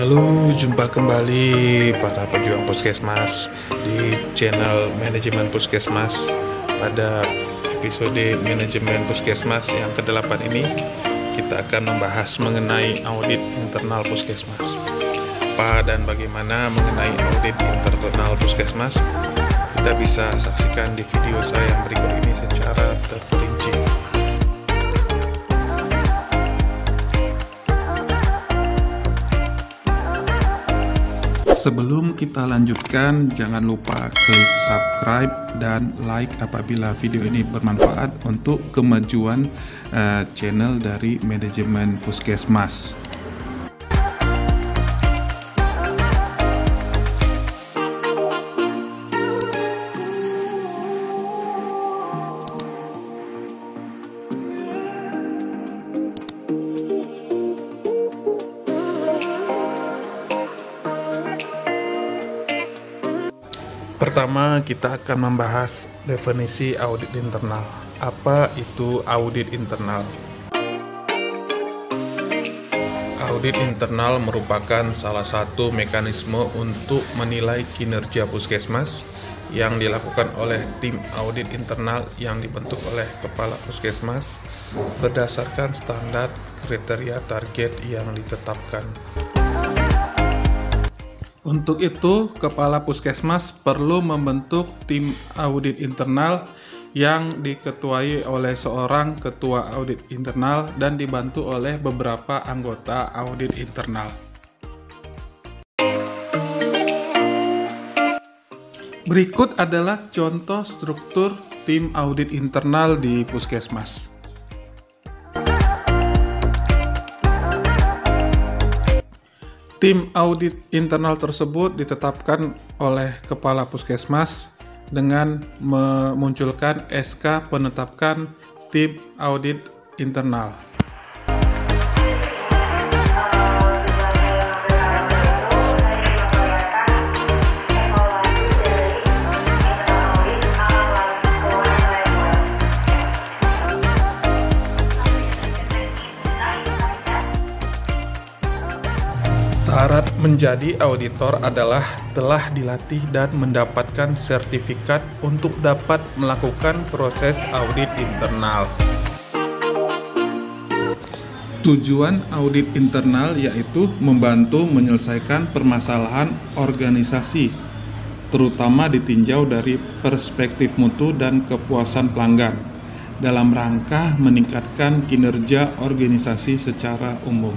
Halo, jumpa kembali para pejuang Puskesmas di channel Manajemen Puskesmas. Pada episode Manajemen Puskesmas yang ke-8 ini, kita akan membahas mengenai audit internal Puskesmas. Apa dan bagaimana mengenai audit internal Puskesmas? Kita bisa saksikan di video saya yang berikut ini secara terperinci. Sebelum kita lanjutkan, jangan lupa klik subscribe dan like apabila video ini bermanfaat untuk kemajuan channel dari Manajemen Puskesmas. Pertama, kita akan membahas definisi audit internal. Apa itu audit internal? Audit internal merupakan salah satu mekanisme untuk menilai kinerja Puskesmas yang dilakukan oleh tim audit internal yang dibentuk oleh Kepala Puskesmas berdasarkan standar kriteria target yang ditetapkan. Untuk itu, Kepala Puskesmas perlu membentuk tim audit internal yang diketuai oleh seorang ketua audit internal dan dibantu oleh beberapa anggota audit internal. Berikut adalah contoh struktur tim audit internal di Puskesmas. Tim audit internal tersebut ditetapkan oleh Kepala Puskesmas dengan memunculkan SK penetapan tim audit internal. Syarat menjadi auditor adalah telah dilatih dan mendapatkan sertifikat untuk dapat melakukan proses audit internal. Tujuan audit internal yaitu membantu menyelesaikan permasalahan organisasi, terutama ditinjau dari perspektif mutu dan kepuasan pelanggan, dalam rangka meningkatkan kinerja organisasi secara umum.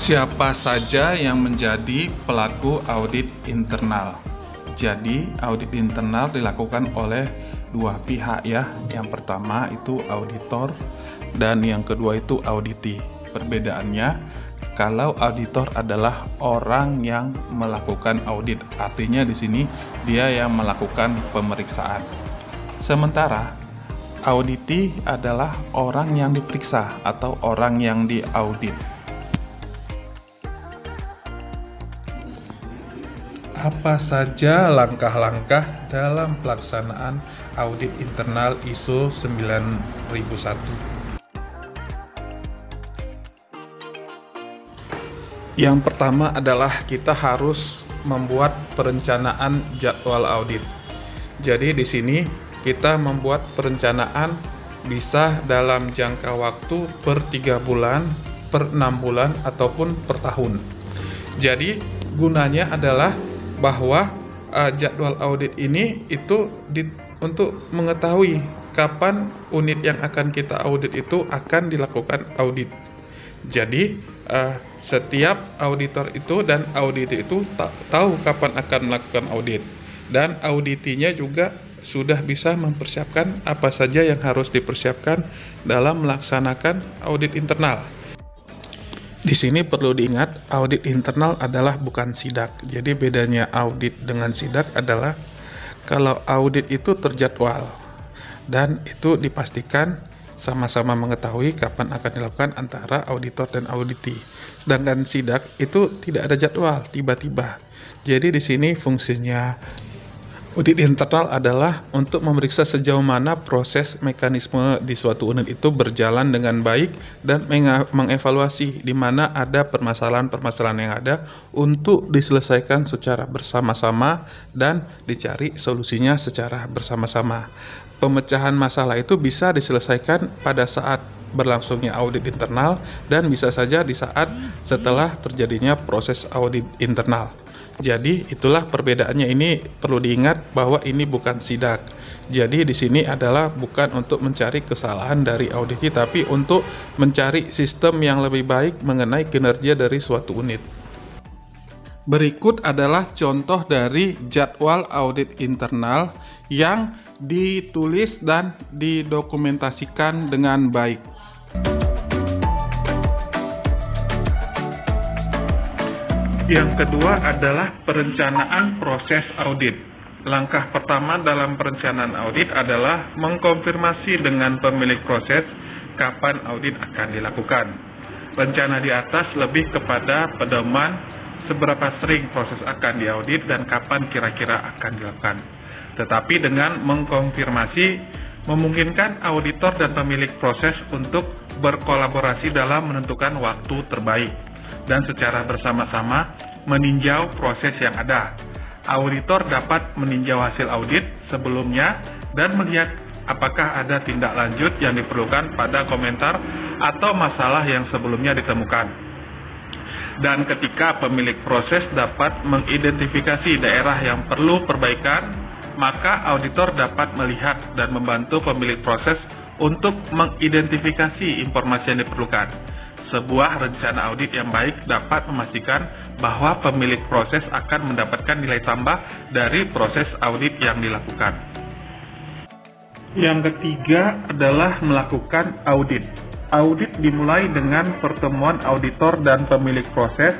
Siapa saja yang menjadi pelaku audit internal? Jadi, audit internal dilakukan oleh dua pihak ya. Yang pertama itu auditor dan yang kedua itu auditi. Perbedaannya, kalau auditor adalah orang yang melakukan audit, artinya di sini dia yang melakukan pemeriksaan. Sementara auditi adalah orang yang diperiksa atau orang yang diaudit. Apa saja langkah-langkah dalam pelaksanaan audit internal ISO 9001? Yang pertama adalah kita harus membuat perencanaan jadwal audit. Jadi di sini kita membuat perencanaan bisa dalam jangka waktu per 3 bulan, per 6 bulan, ataupun per tahun. Jadi gunanya adalah bahwa jadwal audit ini itu untuk mengetahui kapan unit yang akan kita audit itu akan dilakukan audit. Jadi setiap auditor itu dan audit itu tahu kapan akan melakukan audit, dan auditinya juga sudah bisa mempersiapkan apa saja yang harus dipersiapkan dalam melaksanakan audit internal. Di sini perlu diingat, audit internal adalah bukan sidak. Jadi bedanya audit dengan sidak adalah kalau audit itu terjadwal dan itu dipastikan sama-sama mengetahui kapan akan dilakukan antara auditor dan auditi. Sedangkan sidak itu tidak ada jadwal, tiba-tiba. Jadi di sini fungsinya Audit internal adalah untuk memeriksa sejauh mana proses mekanisme di suatu unit itu berjalan dengan baik dan mengevaluasi di mana ada permasalahan-permasalahan yang ada untuk diselesaikan secara bersama-sama dan dicari solusinya secara bersama-sama. Pemecahan masalah itu bisa diselesaikan pada saat berlangsungnya audit internal dan bisa saja di saat setelah terjadinya proses audit internal. Jadi itulah perbedaannya. Ini perlu diingat bahwa ini bukan sidak. Jadi di sini adalah bukan untuk mencari kesalahan dari audit, tapi untuk mencari sistem yang lebih baik mengenai kinerja dari suatu unit. Berikut adalah contoh dari jadwal audit internal yang ditulis dan didokumentasikan dengan baik. Yang kedua adalah perencanaan proses audit. Langkah pertama dalam perencanaan audit adalah mengkonfirmasi dengan pemilik proses kapan audit akan dilakukan. Rencana di atas lebih kepada pedoman seberapa sering proses akan diaudit dan kapan kira-kira akan dilakukan. Tetapi dengan mengkonfirmasi memungkinkan auditor dan pemilik proses untuk berkolaborasi dalam menentukan waktu terbaik dan secara bersama-sama meninjau proses yang ada. Auditor dapat meninjau hasil audit sebelumnya dan melihat apakah ada tindak lanjut yang diperlukan pada komentar atau masalah yang sebelumnya ditemukan. Dan ketika pemilik proses dapat mengidentifikasi daerah yang perlu perbaikan, maka auditor dapat melihat dan membantu pemilik proses untuk mengidentifikasi informasi yang diperlukan. Sebuah rencana audit yang baik dapat memastikan bahwa pemilik proses akan mendapatkan nilai tambah dari proses audit yang dilakukan. Yang ketiga adalah melakukan audit. Audit dimulai dengan pertemuan auditor dan pemilik proses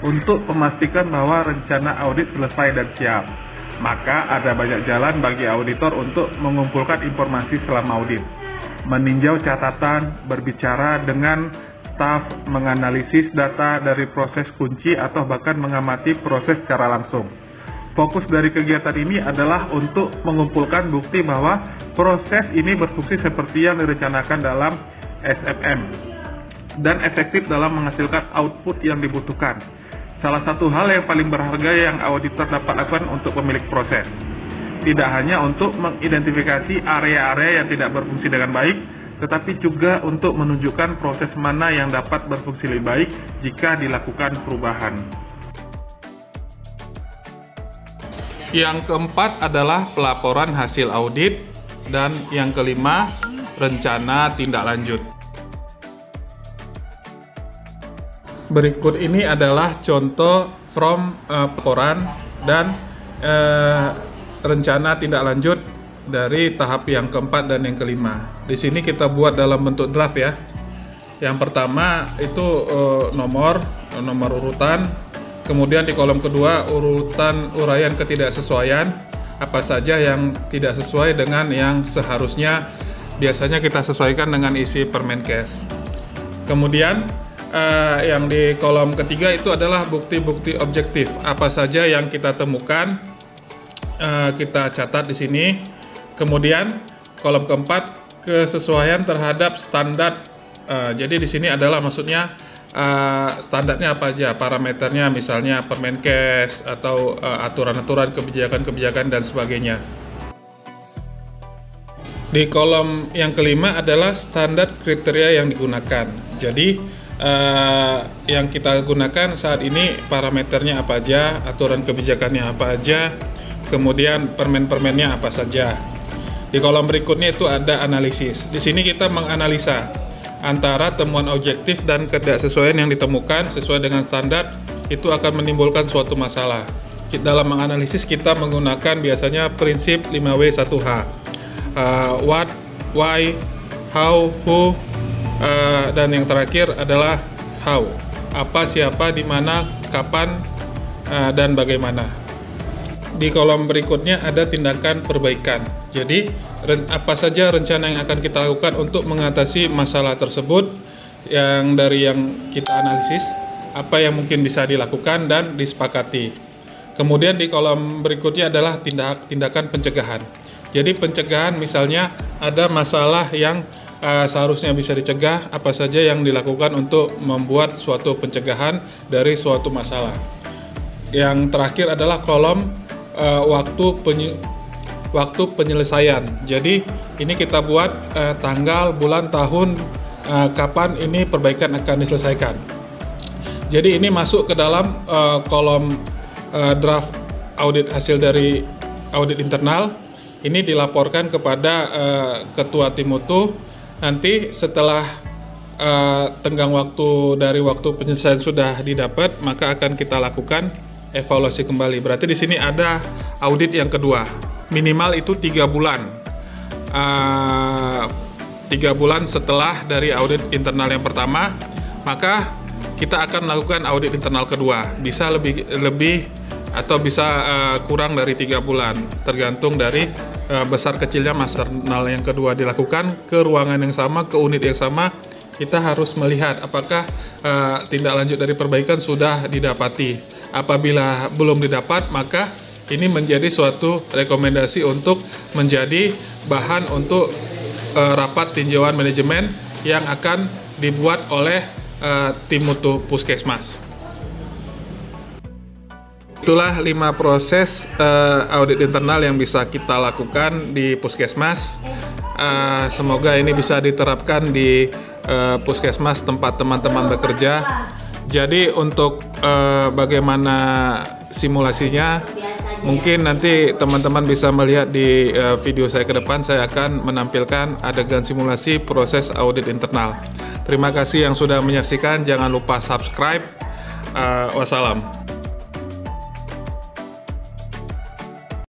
untuk memastikan bahwa rencana audit selesai dan siap. Maka ada banyak jalan bagi auditor untuk mengumpulkan informasi selama audit, meninjau catatan, berbicara dengan staf, menganalisis data dari proses kunci, atau bahkan mengamati proses secara langsung. Fokus dari kegiatan ini adalah untuk mengumpulkan bukti bahwa proses ini berfungsi seperti yang direncanakan dalam SFM dan efektif dalam menghasilkan output yang dibutuhkan. Salah satu hal yang paling berharga yang auditor dapat lakukan untuk pemilik proses, tidak hanya untuk mengidentifikasi area-area yang tidak berfungsi dengan baik, tetapi juga untuk menunjukkan proses mana yang dapat berfungsi lebih baik jika dilakukan perubahan. Yang keempat adalah pelaporan hasil audit, dan yang kelima, rencana tindak lanjut. Berikut ini adalah contoh pelaporan dan rencana tindak lanjut dari tahap yang keempat dan yang kelima. Di sini kita buat dalam bentuk draft ya. Yang pertama itu nomor urutan. Kemudian di kolom kedua urutan uraian ketidaksesuaian, apa saja yang tidak sesuai dengan yang seharusnya. Biasanya kita sesuaikan dengan isi Permenkes. Kemudian yang di kolom ketiga itu adalah bukti-bukti objektif. Apa saja yang kita temukan kita catat di sini. Kemudian kolom keempat, kesesuaian terhadap standar. Jadi di sini adalah maksudnya standarnya apa aja, parameternya misalnya Permenkes atau aturan-aturan, kebijakan-kebijakan dan sebagainya. Di kolom yang kelima adalah standar kriteria yang digunakan. Jadi yang kita gunakan saat ini parameternya apa aja, aturan kebijakannya apa aja, kemudian permen-permennya apa saja. Di kolom berikutnya itu ada analisis. Di sini kita menganalisa antara temuan objektif dan ketidaksesuaian yang ditemukan sesuai dengan standar itu akan menimbulkan suatu masalah. Dalam menganalisis kita menggunakan biasanya prinsip 5W1H. What, why, how, who, dan yang terakhir adalah how. Apa, siapa, di mana, kapan, dan bagaimana. Di kolom berikutnya ada tindakan perbaikan. Jadi, apa saja rencana yang akan kita lakukan untuk mengatasi masalah tersebut dari yang kita analisis, apa yang mungkin bisa dilakukan dan disepakati. Kemudian di kolom berikutnya adalah tindakan pencegahan. Jadi pencegahan misalnya ada masalah yang seharusnya bisa dicegah, apa saja yang dilakukan untuk membuat suatu pencegahan dari suatu masalah. Yang terakhir adalah kolom waktu penyelesaian. Jadi ini kita buat tanggal, bulan, tahun, kapan ini perbaikan akan diselesaikan. Jadi ini masuk ke dalam kolom draft audit hasil dari audit internal. Ini dilaporkan kepada ketua tim mutu. Nanti setelah tenggang waktu dari waktu penyelesaian sudah didapat, maka akan kita lakukan evaluasi kembali. Berarti di sini ada audit yang kedua. Minimal itu 3 bulan. 3 bulan setelah dari audit internal yang pertama, maka kita akan melakukan audit internal kedua. Bisa lebih atau bisa kurang dari 3 bulan, tergantung dari besar kecilnya master internal yang kedua dilakukan ke ruangan yang sama, ke unit yang sama. Kita harus melihat apakah tindak lanjut dari perbaikan sudah didapati. Apabila belum didapat, maka ini menjadi suatu rekomendasi untuk menjadi bahan untuk rapat tinjauan manajemen yang akan dibuat oleh tim mutu Puskesmas. Itulah 5 proses audit internal yang bisa kita lakukan di Puskesmas. Semoga ini bisa diterapkan di Puskesmas tempat teman-teman bekerja. Jadi untuk bagaimana simulasinya, mungkin nanti teman-teman bisa melihat di video saya ke depan. Saya akan menampilkan adegan simulasi proses audit internal. Terima kasih yang sudah menyaksikan. Jangan lupa subscribe. Wassalam.